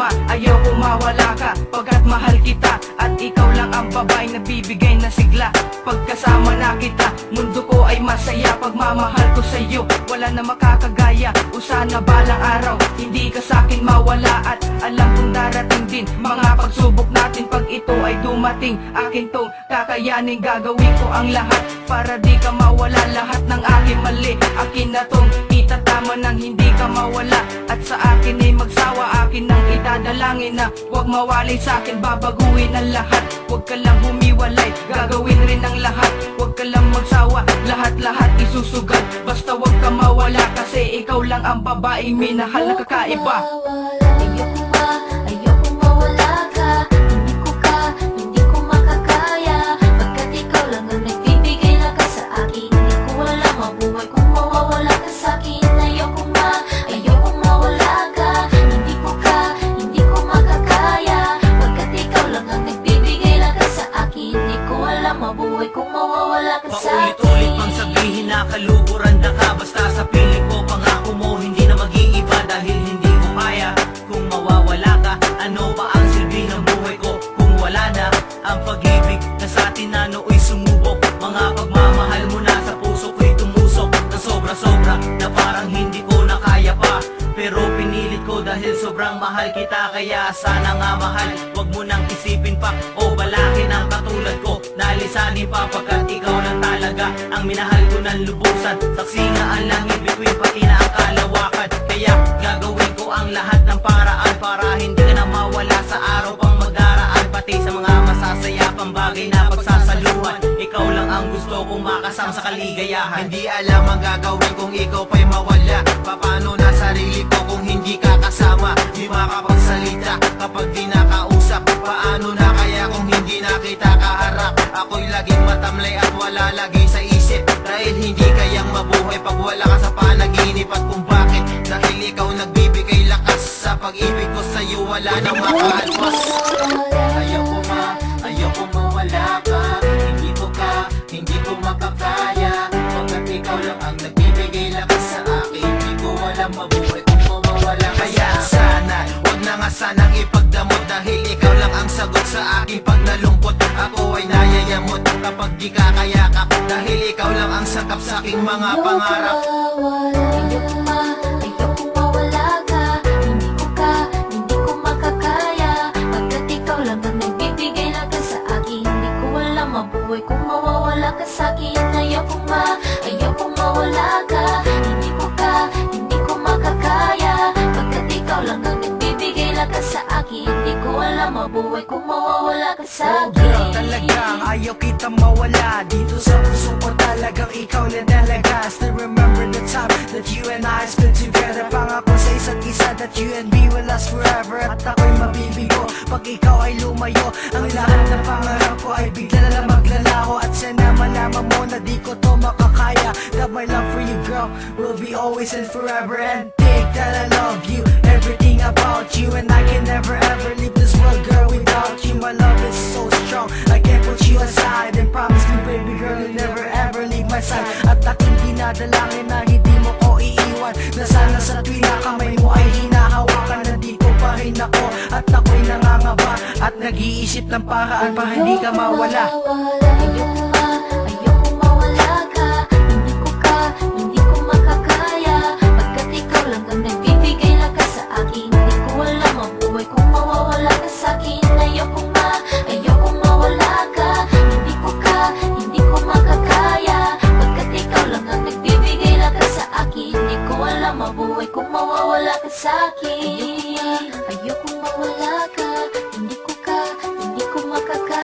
ma, ayokong mawala ka, pagkat mahal kita. At ikaw lang ang babae na bibigay na sigla. Pagkasama na kita, mundo ko ay masaya. Pagmamahal ko sa'yo, wala na makakagaya. O sana balang araw, hindi ka sa'kin mawala. At alam kong darating din mga pagsubok natin. Pag ito ay dumating, akin tong kakayanin. Gagawin ko ang lahat para di ka mawala. Lahat ng aking mali, akin na tong itatama nang hindi ka mawala. At sa akin ay magsawa, akin ang idadalangin na huwag mawalay sa'kin, babaguhin ang lahat. Huwag ka lang humiwalay, gagawin rin ang lahat. Huwag ka lang magsawa, lahat-lahat isusugal. Basta huwag ka mawala, kasi ikaw lang ang babaeng minahal na kakaiba. Ayoko ma, ayoko mawala ka. Hindi ko makakaya. Pagkat ikaw lang ang nagbibigay lakas sa akin. Hindi ko alam mabuhay kung mawawala ka sa'kin. Ayoko ma, ayoko mawala ka. Hindi ko makakaya. Pagkat ikaw lang ang nagbibigay lakas sa akin. Hindi ko alam mabuhay kung mawawala ka sa'kin. Paulit-ulit pang sabihin na kaluguran na ka. Basta sa piling ko, pangako mo hindi na mag-iiba. Dahil hindi ko kaya kung mawawala ka. Ano ba ang silbi ng buhay ko kung wala na ang pag-ibig na sa atin na nooy sumubok? Mga pagmamahal mo na sa puso ko'y tumusok na sobra-sobra na parang hindi ko na kaya pa. Pero pinilit ko dahil sobrang mahal kita. Kaya sana nga mahal, wag mo nang isipin pa o balakin ang katulad ko. Nalisanin pa pagkat ikaw lang talaga ang minahal ko ng lubusan. Saksi nga ang langit, bituin pati na ang kalawakan. Kaya gagawin ko ang lahat ng paraan para hindi ka na mawala sa araw pang magdaraan. Pati sa mga masasaya pang bagay na pagsasaluhan. Ikaw lang ang gusto kong makasama sa kaligayahan. Hindi alam ang gagawin kung ikaw pa'y mawala. Paano na sarili ko kung hindi ka kasama? Di makapagsalita kapag di nakausap. Paano na kaya kung hindi na kita kaharap? Ako'y laging matamlay at wala lagi sa isip. Dahil hindi kayang mabuhay pag wala ka sa panaginip. At kung bakit? Dahil ikaw nagbibigay lakas. Sa pag-ibig ko sa'yo wala nang makaalpas. Ayoko ma, ayoko mawala ka. Hindi ko makakaya. Pagkat ikaw lang ang nagbibigay lakas sa akin. Hindi ko alam mabuhay kung mawawala ka. Kaya sana, wag na nga sanang ipagdamot. Dahil ikaw lang ang sagot sa akin pag nalungkot. Ako ay nayayamot kapag di ka kayakap. Dahil ikaw lang ang sakap sa aking mga pangarap. Ayoko ma, ayoko mawala ka. Hindi ko makakaya. Pagkat ikaw lang ang nagbibigay lakas sa akin. Hindi ko alam mabuhay kung mawawala ka sa'kin. Ayoko ma, ayoko mawala ka. Hindi ko makakaya. Pagkat ikaw lang ang nagbibigay lakas sa akin. Hindi ko alam mabuhay kung mawawala ka sa'kin. Girl, talagang ayaw kitang mawala. Dito sa puso ko talagang ikaw na dalaga. Still remember the time that you and I spent together. Pangako sa isa't isa that you and me will last forever. At ako'y mabibigo pag ikaw ay lumayo. Ang lahat ng pangarap ko ay bigla na lang maglalaho. At sana malaman mo na di ko to makakaya. That my love for you, girl, will be always and forever. And think that I love you, everything about you. And I can never ever leave this world, girl, without you. My love is so strong, I can't put you aside. And promise me, baby girl, you'll never ever leave my side. At aking dinadalangin na hindi mo ko iiwan. Na sana sa tuwing na kamay mo ay hinahawakan. Nandito pa rin ako at ako'y nangangaba. At nag-iisip ng paraan para hindi ka mawala. Ayoko ma, ayoko mawala ka. Hindi ko makakaya. Pagkat ikaw lang ang nagbibigay lakas sa akin. Hindi ko alam mabuhay kung mawawala ka sa'kin. Ayoko ma, ayoko mawala ka. Hindi ko makakaya. Pagkat ikaw lang ang nagbibigay lakas sa akin. Hindi ko alam mabuhay kung mawawala ka sa'kin. Ayoko mawala